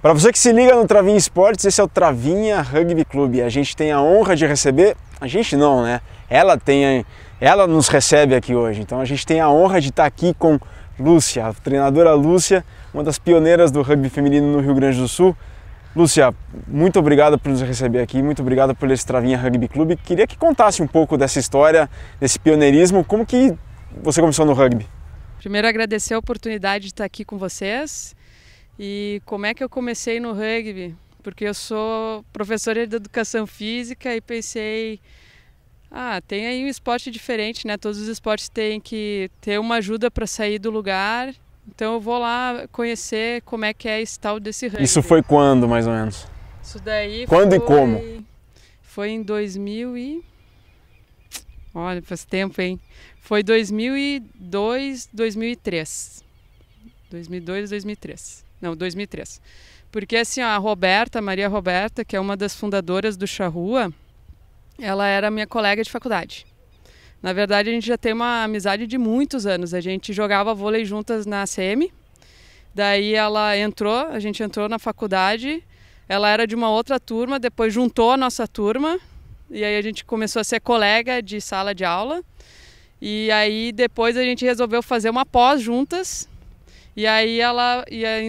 Para você que se liga no Travinha Esportes, esse é o Travinha Rugby Clube. A gente tem a honra de receber, a gente não, né? Ela nos recebe aqui hoje. Então a gente tem a honra de estar aqui com Lúcia, a treinadora Lúcia, uma das pioneiras do rugby feminino no Rio Grande do Sul. Lúcia, muito obrigado por nos receber aqui, muito obrigado por esse Travinha Rugby Clube. Queria que contasse um pouco dessa história, desse pioneirismo, como que você começou no rugby? Primeiro agradecer a oportunidade de estar aqui com vocês. E como é que eu comecei no rugby? Porque eu sou professora de educação física e pensei, tem aí um esporte diferente, né? Todos os esportes têm que ter uma ajuda para sair do lugar. Então eu vou lá conhecer como é que é esse tal desse rugby. Isso foi quando, mais ou menos? Isso daí quando e como? Foi em 2000 e... Olha, faz tempo, hein? Foi 2002, 2003. 2002, 2003. Não, 2003. Porque assim, a Maria Roberta, que é uma das fundadoras do Charrua, ela era minha colega de faculdade. Na verdade, a gente já tem uma amizade de muitos anos. A gente jogava vôlei juntas na ACM. Daí a gente entrou na faculdade. Ela era de uma outra turma, depois juntou a nossa turma. E aí a gente começou a ser colega de sala de aula. E aí depois a gente resolveu fazer uma pós juntas. E aí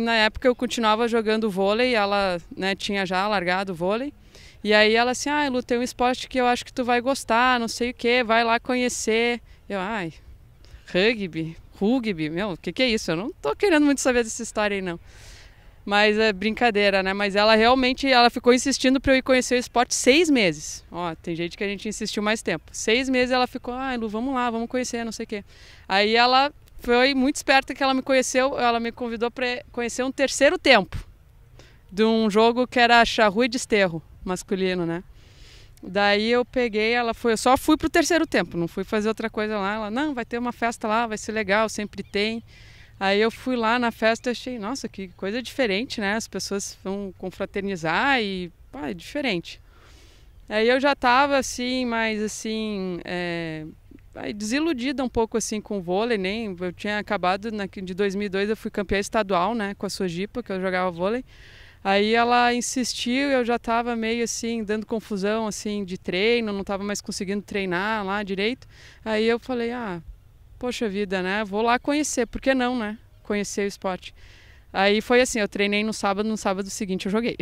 na época eu continuava jogando vôlei, ela, né, tinha já largado o vôlei. E aí ela assim, Lu, tem um esporte que eu acho que tu vai gostar, não sei o que, vai lá conhecer. Eu, rugby, meu, o que é isso? Eu não tô querendo muito saber dessa história aí não. Mas é brincadeira, né? Mas ela ficou insistindo para eu ir conhecer o esporte 6 meses. Tem gente que a gente insistiu mais tempo. 6 meses ela ficou, Lu, vamos lá, vamos conhecer, não sei o que. Aí ela foi muito esperta que ela me convidou para conhecer um terceiro tempo de um jogo que era Charrua e Desterro, masculino, né? Daí eu peguei, eu só fui pro terceiro tempo, não fui fazer outra coisa lá. Ela, não, vai ter uma festa lá, vai ser legal, sempre tem. Aí eu fui lá na festa e achei, nossa, que coisa diferente, né? As pessoas vão confraternizar e, é diferente. Aí eu já tava assim, mais assim... desiludida um pouco assim com o vôlei, eu tinha acabado de 2002, eu fui campeã estadual, né, com a Sojipa, que eu jogava vôlei. Aí ela insistiu, eu já estava meio assim dando confusão assim de treino, não estava mais conseguindo treinar lá direito. Aí eu falei, poxa vida, né, vou lá conhecer, por que não, né, conhecer o esporte. Aí foi assim, eu treinei no sábado seguinte eu joguei.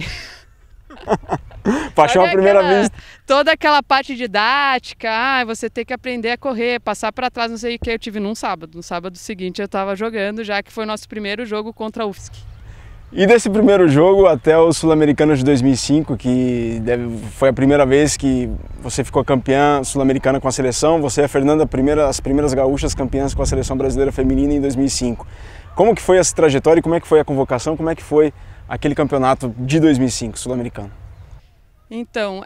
Paixão à primeira vista. Toda aquela parte didática, você tem que aprender a correr, passar para trás, não sei o que, eu tive no sábado seguinte eu estava jogando, já que foi o nosso primeiro jogo contra a UFSC. E desse primeiro jogo até o Sul-Americano de 2005, que foi a primeira vez que você ficou campeã sul-americana com a seleção, você e a Fernanda, as primeiras gaúchas campeãs com a seleção brasileira feminina em 2005. Como que foi essa trajetória e como é que foi a convocação, como é que foi aquele campeonato de 2005 sul-americano? Então,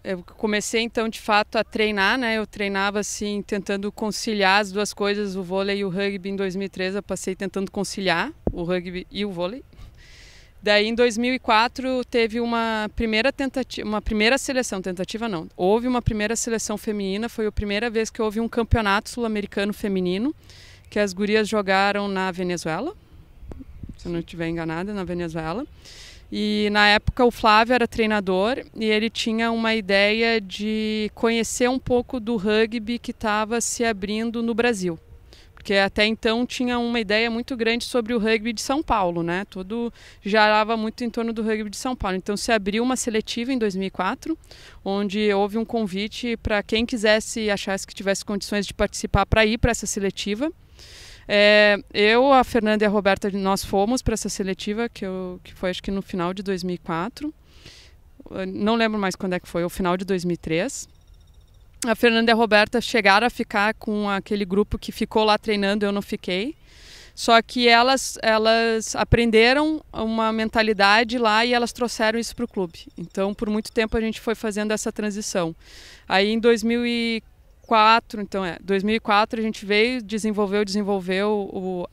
eu comecei então de fato a treinar, né? Eu treinava assim, tentando conciliar as duas coisas, o vôlei e o rugby. Em 2013 eu passei tentando conciliar o rugby e o vôlei. Daí em 2004 teve uma primeira seleção, houve uma primeira seleção feminina, foi a primeira vez que houve um campeonato sul-americano feminino, que as gurias jogaram na Venezuela, se eu não estiver enganada, na Venezuela. E na época o Flávio era treinador e ele tinha uma ideia de conhecer um pouco do rugby que estava se abrindo no Brasil. Porque até então tinha uma ideia muito grande sobre o rugby de São Paulo, né? Tudo girava muito em torno do rugby de São Paulo. Então se abriu uma seletiva em 2004, onde houve um convite para quem quisesse, achasse que tivesse condições de participar para ir para essa seletiva. Eu, a Fernanda e a Roberta, nós fomos para essa seletiva, que foi acho que no final de 2004. Não lembro mais quando é que foi, o final de 2003. A Fernanda e a Roberta chegaram a ficar com aquele grupo que ficou lá treinando, eu não fiquei. Só que elas aprenderam uma mentalidade lá e elas trouxeram isso para o clube. Então, por muito tempo a gente foi fazendo essa transição. Aí em 2004, a gente veio, desenvolveu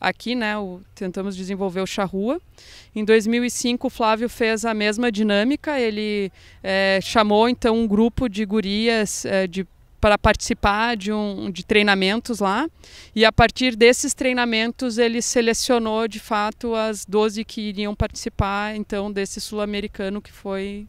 aqui, né, tentamos desenvolver o Charrua. Em 2005 o Flávio fez a mesma dinâmica, ele chamou então um grupo de gurias para participar de treinamentos lá, e a partir desses treinamentos ele selecionou de fato as 12 que iriam participar então desse sul-americano que foi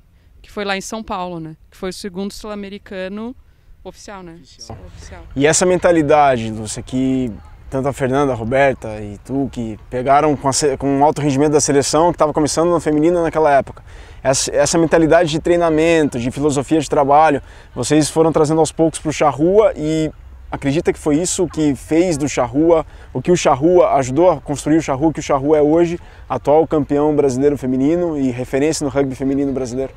lá em São Paulo, né? Que foi o segundo sul-americano oficial, né? Oficial. E essa mentalidade, Lúcia, que tanto a Fernanda, a Roberta e tu, que pegaram com alto rendimento da seleção, que estava começando no feminino naquela época, essa mentalidade de treinamento, de filosofia de trabalho, vocês foram trazendo aos poucos para o Charrua, e acredita que foi isso que fez do Charrua, o que o Charrua ajudou a construir o Charrua, que o Charrua é hoje atual campeão brasileiro feminino e referência no rugby feminino brasileiro?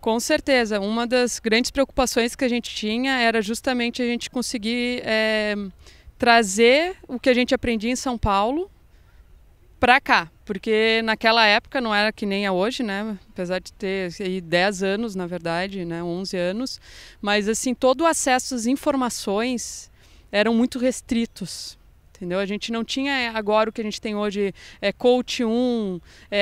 Com certeza, uma das grandes preocupações que a gente tinha era justamente a gente conseguir trazer o que a gente aprendia em São Paulo para cá, porque naquela época não era que nem é hoje, né? Apesar de ter aí 10 anos, na verdade, né? 11 anos, mas assim, todo o acesso às informações eram muito restritos. Entendeu? A gente não tinha agora o que a gente tem hoje, Coach 1,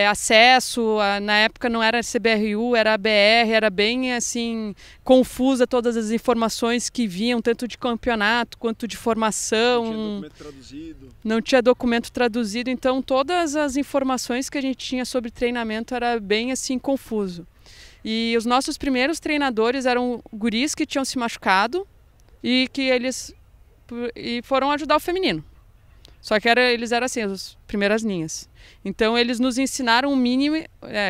acesso, na época não era CBRU, era ABR, era bem assim, confusa todas as informações que vinham, tanto de campeonato quanto de formação. Não tinha documento traduzido. Não tinha documento traduzido, então todas as informações que a gente tinha sobre treinamento era bem assim, confuso. E os nossos primeiros treinadores eram guris que tinham se machucado e que eles foram ajudar o feminino. Só que eles eram assim, as primeiras linhas. Então eles nos ensinaram o mínimo,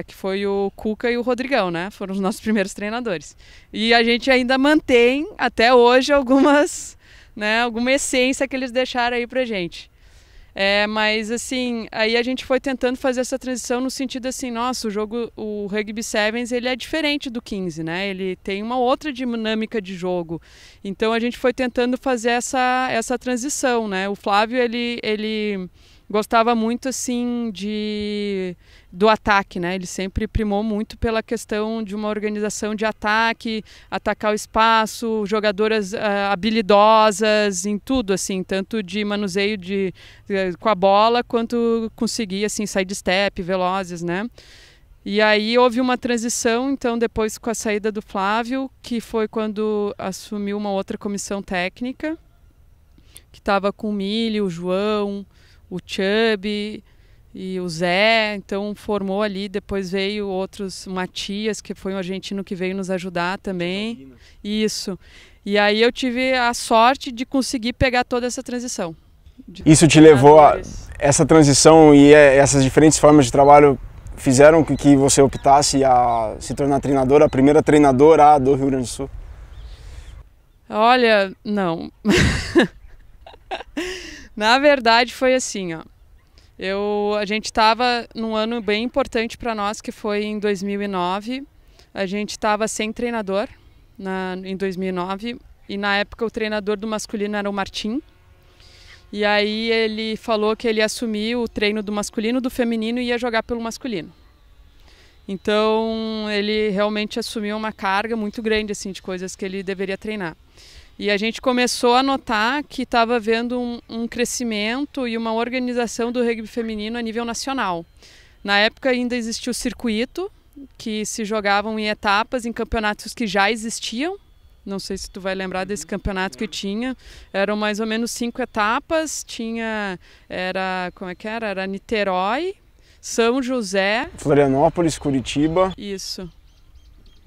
que foi o Cuca e o Rodrigão, né? Foram os nossos primeiros treinadores. E a gente ainda mantém até hoje alguma essência que eles deixaram aí pra gente. Mas assim, aí a gente foi tentando fazer essa transição no sentido assim, nossa, o Rugby Sevens, ele é diferente do 15, né? Ele tem uma outra dinâmica de jogo. Então a gente foi tentando fazer essa transição, né? O Flávio, ele gostava muito assim do ataque, né? Ele sempre primou muito pela questão de uma organização de ataque, atacar o espaço, jogadoras habilidosas em tudo, assim, tanto de manuseio com a bola, quanto conseguir assim, side step, velozes, né? E aí houve uma transição, então, depois com a saída do Flávio, que foi quando assumiu uma outra comissão técnica, que estava com o Milho, o João, o Chubby e o Zé, então formou ali, depois veio outros, o Matias, que foi um argentino que veio nos ajudar também. Isso. E aí eu tive a sorte de conseguir pegar toda essa transição. Isso te levou a essa transição e essas diferentes formas de trabalho fizeram com que você optasse a se tornar treinadora, a primeira treinadora do Rio Grande do Sul? Olha, não. Na verdade foi assim, ó. A gente estava num ano bem importante para nós, que foi em 2009. A gente estava sem treinador em 2009 e na época o treinador do masculino era o Martim. E aí ele falou que ele ia assumir o treino do masculino, do feminino e ia jogar pelo masculino. Então ele realmente assumiu uma carga muito grande assim, de coisas que ele deveria treinar. E a gente começou a notar que estava havendo um crescimento e uma organização do rugby feminino a nível nacional. Na época ainda existia o circuito, que se jogavam em etapas, em campeonatos que já existiam. Não sei se tu vai lembrar desse campeonato que tinha. Eram mais ou menos 5 etapas. Era Niterói, São José... Florianópolis, Curitiba. Isso.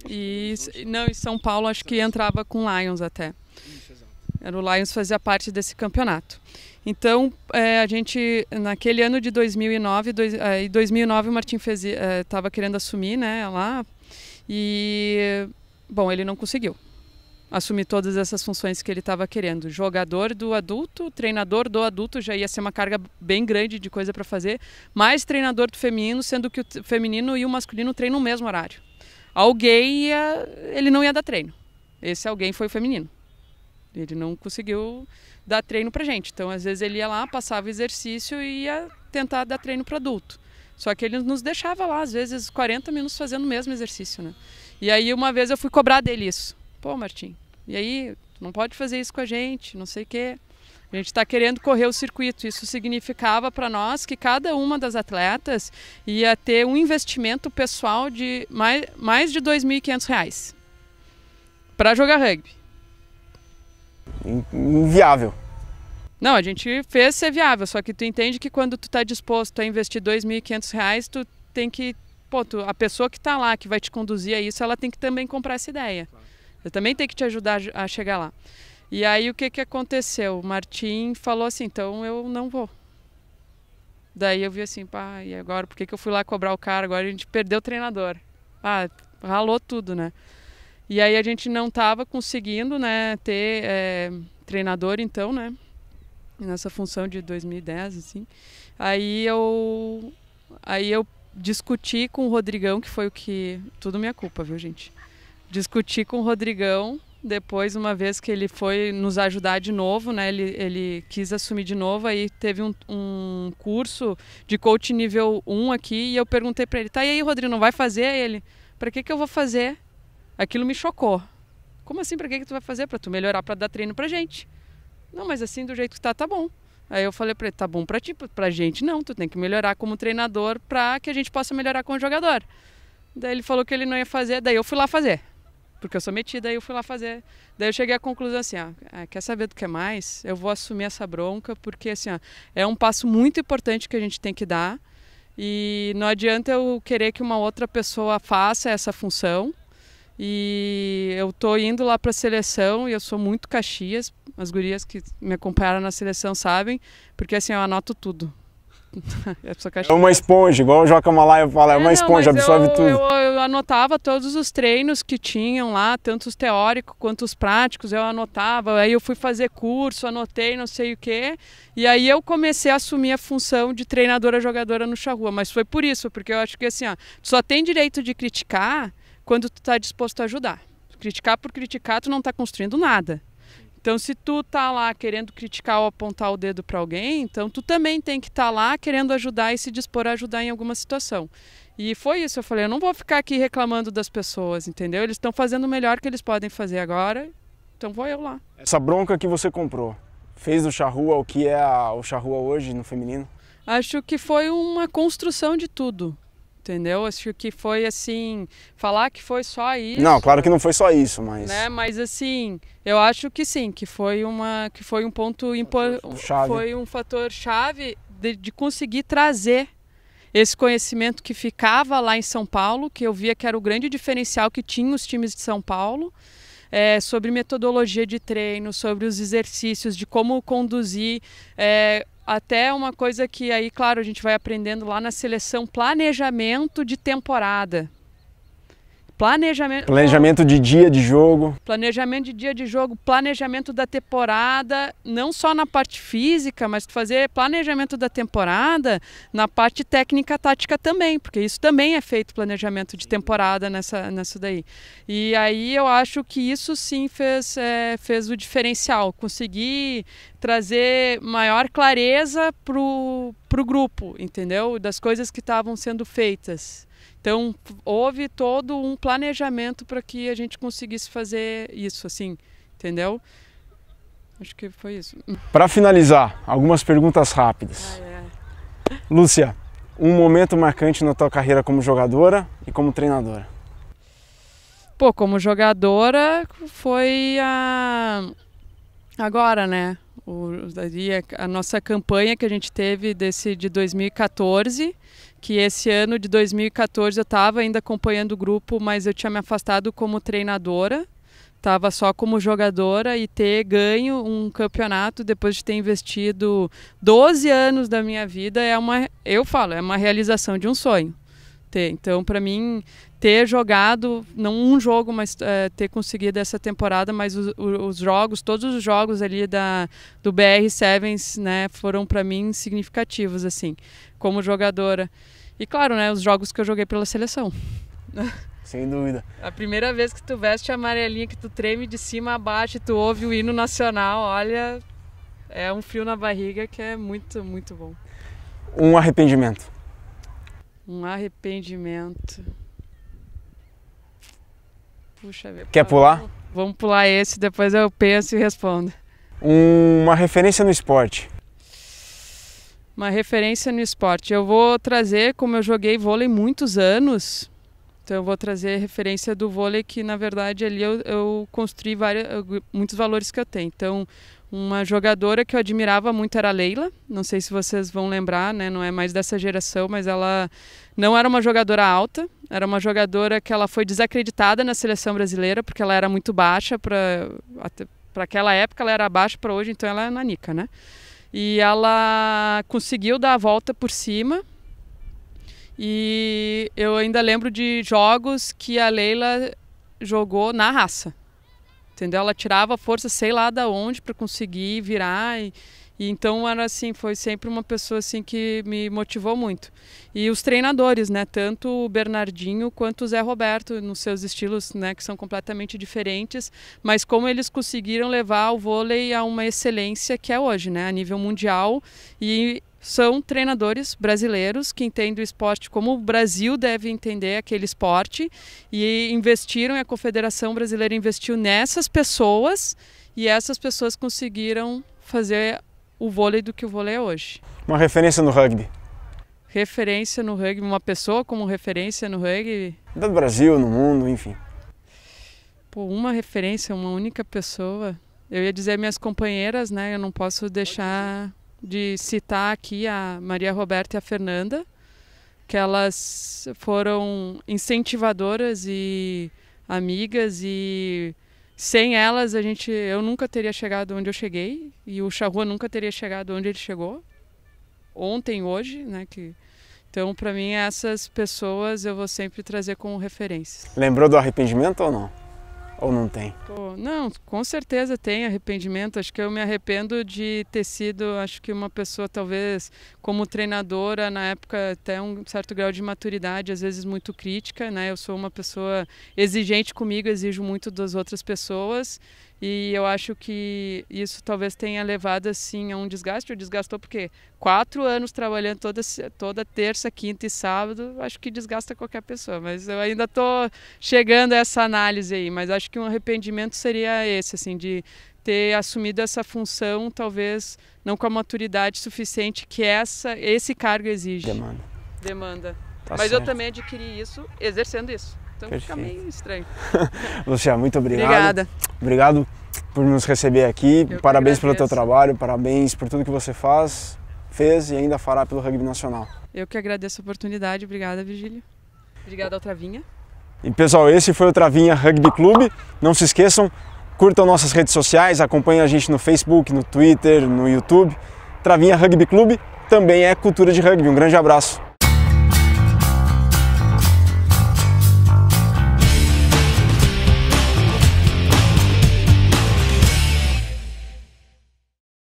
E São Paulo acho que entrava com Lions até. Era o Lions, fazia parte desse campeonato. Então, a gente, naquele ano de 2009, em 2009 o Martim estava querendo assumir, né, lá, e, bom, ele não conseguiu assumir todas essas funções que ele estava querendo. Jogador do adulto, treinador do adulto, já ia ser uma carga bem grande de coisa para fazer, mais treinador do feminino, sendo que o feminino e o masculino treinam no mesmo horário. Ele não ia dar treino. Esse alguém foi o feminino. Ele não conseguiu dar treino pra gente. Então, às vezes, ele ia lá, passava exercício e ia tentar dar treino para adulto. Só que ele nos deixava lá, às vezes, 40 minutos fazendo o mesmo exercício, né? E aí, uma vez eu fui cobrar dele isso. Pô, Martim, e aí, tu não pode fazer isso com a gente, não sei o quê. A gente está querendo correr o circuito. Isso significava para nós que cada uma das atletas ia ter um investimento pessoal de mais de R$ 2.500 para jogar rugby. inviável. Não, a gente fez ser viável, só que tu entende que quando tu tá disposto a investir R$2.500, tu tem que, a pessoa que tá lá, que vai te conduzir a isso, ela tem que também comprar essa ideia. Ela também tem que te ajudar a chegar lá. E aí o que aconteceu? O Martim falou assim, então eu não vou. Daí eu vi assim, pá, e agora por que eu fui lá cobrar o cara? Agora a gente perdeu o treinador. Ralou tudo, né? E aí a gente não tava conseguindo, né, ter treinador então, né? Nessa função de 2010, assim. Aí eu discuti com o Rodrigão, que foi o que... Tudo minha culpa, viu, gente? Discuti com o Rodrigão, depois, uma vez que ele foi nos ajudar de novo, né? Ele quis assumir de novo, aí teve um curso de coach nível 1 aqui, e eu perguntei pra ele, tá, e aí, Rodrigo, não vai fazer? Aí ele, pra que eu vou fazer? Aquilo me chocou. Como assim, pra que tu vai fazer? Pra tu melhorar, pra dar treino pra gente. Não, mas assim, do jeito que tá bom. Aí eu falei pra ele, tá bom pra ti, pra gente não, tu tem que melhorar como treinador pra que a gente possa melhorar como jogador. Daí ele falou que ele não ia fazer, daí eu fui lá fazer. Porque eu sou metida, aí eu fui lá fazer. Daí eu cheguei à conclusão assim, quer saber do que mais? Eu vou assumir essa bronca, porque assim, é um passo muito importante que a gente tem que dar. E não adianta eu querer que uma outra pessoa faça essa função. E eu tô indo lá para a seleção e eu sou muito Caxias, as gurias que me acompanharam na seleção sabem, porque assim, eu anoto tudo. Eu sou Caxias. É uma esponja, igual o Joca Malaya fala, é uma esponja, absorve tudo. Eu anotava todos os treinos que tinham lá, tanto os teóricos quanto os práticos, eu anotava, aí eu fui fazer curso, anotei não sei o quê, e aí eu comecei a assumir a função de treinadora-jogadora no Charrua, mas foi por isso, porque eu acho que assim, tu só tem direito de criticar quando tu tá disposto a ajudar. Criticar por criticar, tu não tá construindo nada. Então, se tu tá lá querendo criticar ou apontar o dedo para alguém, então tu também tem que estar lá querendo ajudar e se dispor a ajudar em alguma situação. E foi isso, eu falei, eu não vou ficar aqui reclamando das pessoas, entendeu? Eles estão fazendo o melhor que eles podem fazer agora, então vou eu lá. Essa bronca que você comprou, fez do Charrua o que é o Charrua hoje no feminino? Acho que foi uma construção de tudo. Entendeu? Acho que foi assim, falar que foi só isso. Não, claro que não foi só isso, mas... Né? Mas assim, eu acho que sim, que foi um ponto importante, foi um fator chave de conseguir trazer esse conhecimento que ficava lá em São Paulo, que eu via que era o grande diferencial que tinha os times de São Paulo, sobre metodologia de treino, sobre os exercícios, de como conduzir... Até uma coisa que aí, claro, a gente vai aprendendo lá na seleção, planejamento de temporada. Planejamento de dia de jogo. Planejamento de dia de jogo, planejamento da temporada, não só na parte física, mas fazer planejamento da temporada na parte técnica tática também, porque isso também é feito planejamento de temporada nessa daí. E aí eu acho que isso sim fez o diferencial, conseguir trazer maior clareza pro grupo, entendeu? Das coisas que estavam sendo feitas. Então, houve todo um planejamento para que a gente conseguisse fazer isso, assim, entendeu? Acho que foi isso. Para finalizar, algumas perguntas rápidas. Lúcia, um momento marcante na tua carreira como jogadora e como treinadora? Pô, como jogadora foi agora, né? A nossa campanha que a gente teve de 2014, que esse ano de 2014 eu estava ainda acompanhando o grupo, mas eu tinha me afastado como treinadora, estava só como jogadora, e ter ganho um campeonato depois de ter investido 12 anos da minha vida é uma realização de um sonho. Então, para mim, ter jogado, não um jogo, mas ter conseguido essa temporada, mas os jogos, todos os jogos ali do BR Sevens, né, foram para mim significativos, assim, como jogadora. E claro, né, os jogos que eu joguei pela seleção. Sem dúvida. A primeira vez que tu veste a amarelinha, que tu treme de cima a baixo, tu ouve o hino nacional, olha, é um frio na barriga que é muito, muito bom. Um arrependimento? Um arrependimento. Puxa vida. Quer pular? Vamos pular esse, depois eu penso e respondo. Uma referência no esporte? Uma referência no esporte. Eu vou trazer, como eu joguei vôlei muitos anos, Então eu vou trazer referência do vôlei, que na verdade ali eu construí muitos valores que eu tenho. Então, uma jogadora que eu admirava muito era a Leila, não sei se vocês vão lembrar, né? Não é mais dessa geração, mas ela não era uma jogadora alta, era uma jogadora que ela foi desacreditada na seleção brasileira, porque ela era muito baixa, para aquela época ela era baixa, para hoje então ela é nanica, né? E ela conseguiu dar a volta por cima, e eu ainda lembro de jogos que a Leila jogou na raça. Entendeu? Ela tirava força, sei lá da onde, para conseguir virar. E então era assim, foi sempre uma pessoa assim que me motivou muito. E os treinadores, né? Tanto o Bernardinho quanto o Zé Roberto, nos seus estilos, né? Que são completamente diferentes, mas como eles conseguiram levar o vôlei a uma excelência que é hoje, né? A nível mundial. E são treinadores brasileiros que entendem o esporte como o Brasil deve entender aquele esporte, e investiram, e a Confederação Brasileira investiu nessas pessoas, e essas pessoas conseguiram fazer o vôlei do que o vôlei é hoje. Uma referência no rugby? Referência no rugby, uma pessoa como referência no rugby? Do Brasil, no mundo, enfim. Pô, uma referência, uma única pessoa. Eu ia dizer minhas companheiras, né? Eu não posso deixar de citar aqui a Maria Roberta e a Fernanda, que elas foram incentivadoras e amigas, e sem elas eu nunca teria chegado onde eu cheguei, e o Charrua nunca teria chegado onde ele chegou ontem, hoje, né? Então, para mim, essas pessoas eu vou sempre trazer como referência. Lembrou do arrependimento ou não? Ou não tem? Não, com certeza tem arrependimento. Acho que eu me arrependo de ter sido, acho que uma pessoa talvez como treinadora, na época até um certo grau de maturidade, às vezes muito crítica, né? Eu sou uma pessoa exigente comigo, exijo muito das outras pessoas, e eu acho que isso talvez tenha levado assim a um desgaste. Desgastou porque 4 anos trabalhando toda terça, quinta e sábado, acho que desgasta qualquer pessoa, mas eu ainda estou chegando a essa análise aí, mas acho que um arrependimento seria esse, assim, de ter assumido essa função, talvez não com a maturidade suficiente que esse cargo exige. Demanda. Tá mas certo. Eu também adquiri isso exercendo isso. Então Perfeito. Fica meio estranho. Lúcia, muito obrigado. Obrigada. Obrigado por nos receber aqui. Eu parabéns pelo teu trabalho, parabéns por tudo que você fez e ainda fará pelo rugby nacional. Eu que agradeço a oportunidade. Obrigada, Virgílio. Obrigada ao Travinha. E pessoal, esse foi o Travinha Rugby Clube. Não se esqueçam, curtam nossas redes sociais, acompanhem a gente no Facebook, no Twitter, no YouTube. Travinha Rugby Clube também é cultura de rugby. Um grande abraço.